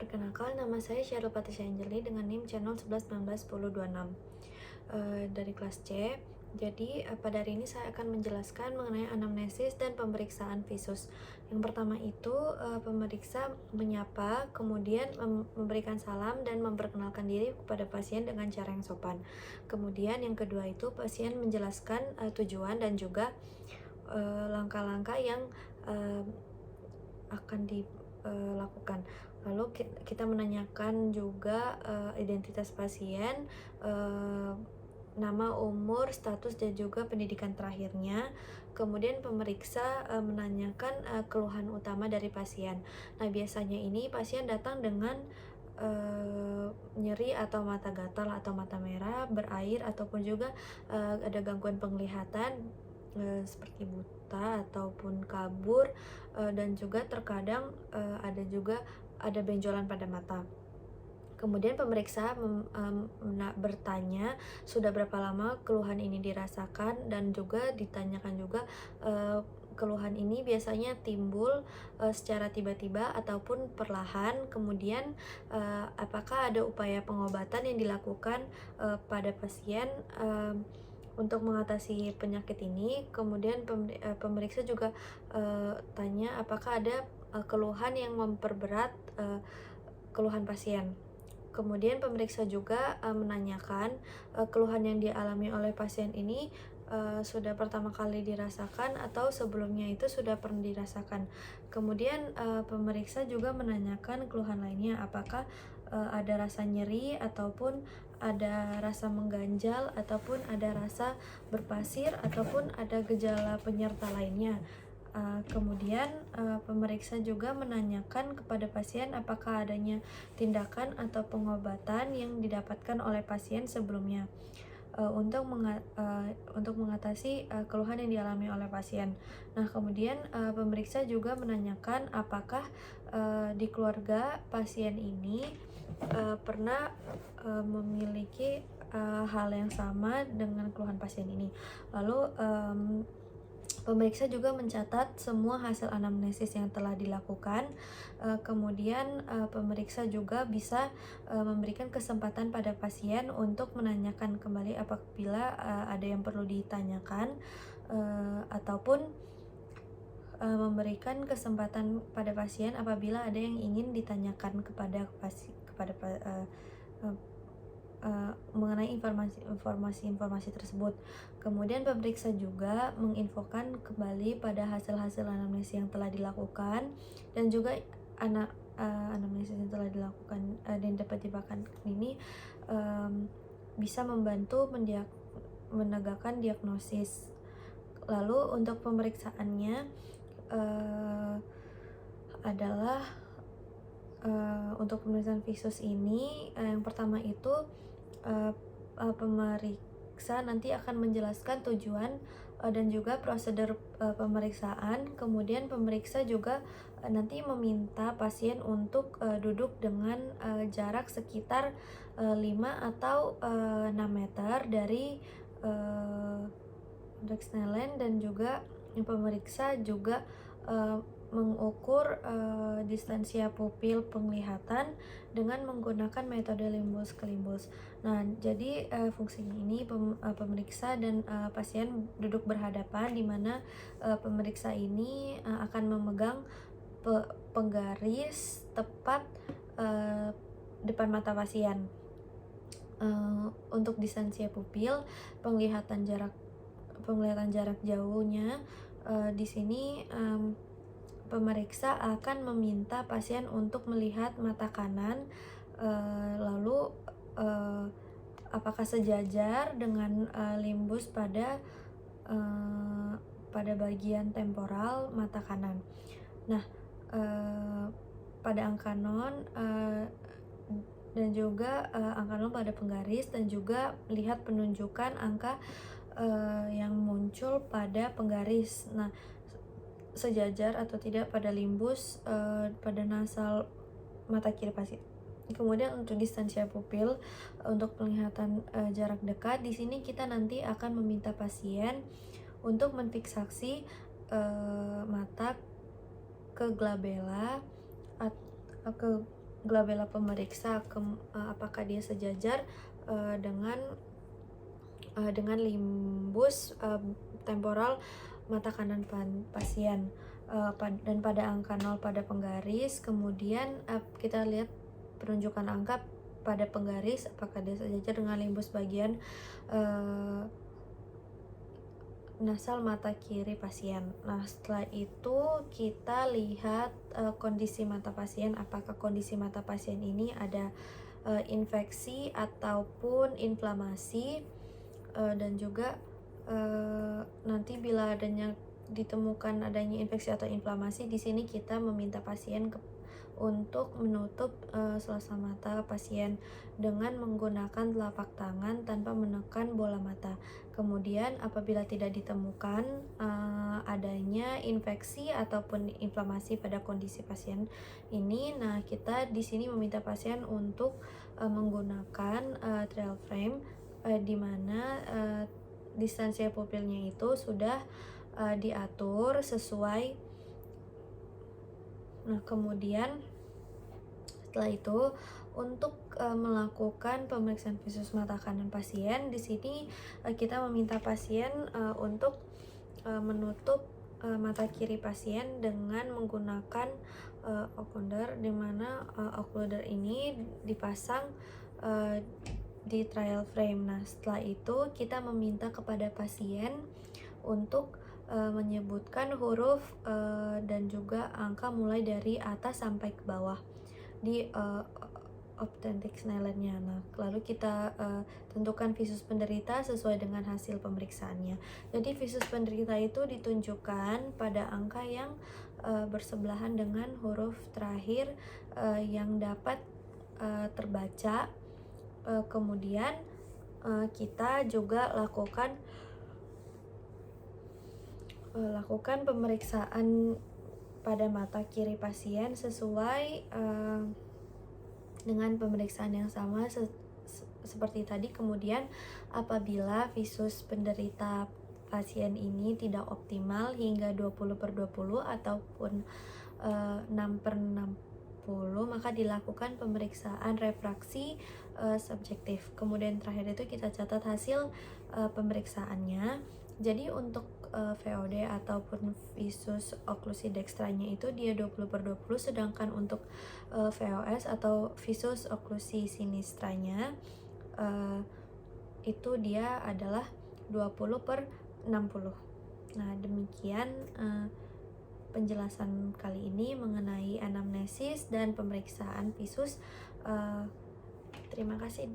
Perkenalkan, nama saya Sheryl Patricia Anjeli dengan NIM channel 11191026 dari kelas C. Jadi, pada hari ini saya akan menjelaskan mengenai anamnesis dan pemeriksaan visus. Yang pertama itu, pemeriksa menyapa, kemudian memberikan salam dan memperkenalkan diri kepada pasien dengan cara yang sopan. Kemudian yang kedua itu, pasien menjelaskan tujuan dan juga langkah-langkah yang akan dilakukan. Lalu kita menanyakan juga identitas pasien, nama, umur, status, dan juga pendidikan terakhirnya. Kemudian pemeriksa menanyakan keluhan utama dari pasien. Nah, biasanya ini pasien datang dengan nyeri atau mata gatal atau mata merah, berair, ataupun juga ada gangguan penglihatan seperti buta ataupun kabur, dan juga terkadang ada benjolan pada mata. Kemudian pemeriksa bertanya sudah berapa lama keluhan ini dirasakan, dan juga ditanyakan juga keluhan ini biasanya timbul secara tiba-tiba ataupun perlahan. Kemudian apakah ada upaya pengobatan yang dilakukan pada pasien untuk mengatasi penyakit ini. Kemudian pemeriksa juga tanya apakah ada keluhan yang memperberat keluhan pasien. Kemudian pemeriksa juga menanyakan keluhan yang dialami oleh pasien ini sudah pertama kali dirasakan atau sebelumnya itu sudah pernah dirasakan. Kemudian pemeriksa juga menanyakan keluhan lainnya, apakah ada rasa nyeri ataupun ada rasa mengganjal ataupun ada rasa berpasir ataupun ada gejala penyerta lainnya. Kemudian pemeriksa juga menanyakan kepada pasien apakah adanya tindakan atau pengobatan yang didapatkan oleh pasien sebelumnya untuk mengatasi keluhan yang dialami oleh pasien. Nah, kemudian pemeriksa juga menanyakan apakah di keluarga pasien ini pernah memiliki hal yang sama dengan keluhan pasien ini. Lalu pemeriksa juga mencatat semua hasil anamnesis yang telah dilakukan. Kemudian pemeriksa juga bisa memberikan kesempatan pada pasien untuk menanyakan kembali apabila ada yang perlu ditanyakan, ataupun memberikan kesempatan pada pasien apabila ada yang ingin ditanyakan kepada mengenai informasi tersebut. Kemudian pemeriksa juga menginfokan kembali pada hasil-hasil anamnesis yang telah dilakukan, dan juga anamnesis yang telah dilakukan dan dapat dipakan ini bisa membantu menegakkan diagnosis. Lalu untuk pemeriksaannya adalah untuk pemeriksaan visus ini yang pertama itu pemeriksa nanti akan menjelaskan tujuan dan juga prosedur pemeriksaan. Kemudian pemeriksa juga nanti meminta pasien untuk duduk dengan jarak sekitar 5 atau 6 meter dari Snellen, dan juga pemeriksa juga mengukur distansia pupil penglihatan dengan menggunakan metode limbus ke limbus. Nah, jadi fungsinya ini pemeriksa dan pasien duduk berhadapan, di mana pemeriksa ini akan memegang penggaris tepat depan mata pasien. Untuk distansia pupil, penglihatan jarak jauhnya, di sini pemeriksa akan meminta pasien untuk melihat mata kanan, lalu apakah sejajar dengan limbus pada bagian temporal mata kanan. Nah, pada angka non dan juga angka non pada penggaris, dan juga lihat penunjukan angka yang muncul pada penggaris. Nah, sejajar atau tidak pada limbus pada nasal mata kiri pasien. Kemudian untuk distansia pupil untuk penglihatan jarak dekat, di sini kita nanti akan meminta pasien untuk menfiksasi mata ke glabella ke glabella pemeriksa apakah dia sejajar dengan limbus temporal mata kanan pasien, dan pada angka 0 pada penggaris. Kemudian kita lihat penunjukan angka pada penggaris apakah dia sejajar dengan limbus bagian nasal mata kiri pasien. Nah, setelah itu kita lihat kondisi mata pasien, apakah kondisi mata pasien ini ada infeksi ataupun inflamasi, dan juga nanti bila ditemukan adanya infeksi atau inflamasi, di sini kita meminta pasien untuk menutup selasa mata pasien dengan menggunakan telapak tangan tanpa menekan bola mata. Kemudian apabila tidak ditemukan adanya infeksi ataupun inflamasi pada kondisi pasien ini, nah kita di sini meminta pasien untuk menggunakan trial frame, di mana distansi pupilnya itu sudah diatur sesuai. Nah, kemudian setelah itu untuk melakukan pemeriksaan visus mata kanan pasien, di sini kita meminta pasien untuk menutup mata kiri pasien dengan menggunakan occluder, di mana occluder ini dipasang di trial frame. Nah, setelah itu kita meminta kepada pasien untuk menyebutkan huruf dan juga angka mulai dari atas sampai ke bawah di authentic Snellen-nya. Nah, lalu kita tentukan visus penderita sesuai dengan hasil pemeriksaannya. Jadi visus penderita itu ditunjukkan pada angka yang bersebelahan dengan huruf terakhir yang dapat terbaca. Kemudian kita juga lakukan pemeriksaan pada mata kiri pasien sesuai dengan pemeriksaan yang sama seperti tadi. Kemudian apabila visus penderita pasien ini tidak optimal hingga 20/20 ataupun 6/60, maka dilakukan pemeriksaan refraksi subjektif. Kemudian terakhir itu kita catat hasil pemeriksaannya. Jadi untuk VOD ataupun visus oklusi dextranya itu dia 20/20, sedangkan untuk VOS atau visus oklusi sinistranya itu dia adalah 20/60. Nah, demikian penjelasan kali ini mengenai anamnesis dan pemeriksaan visus. Terima kasih.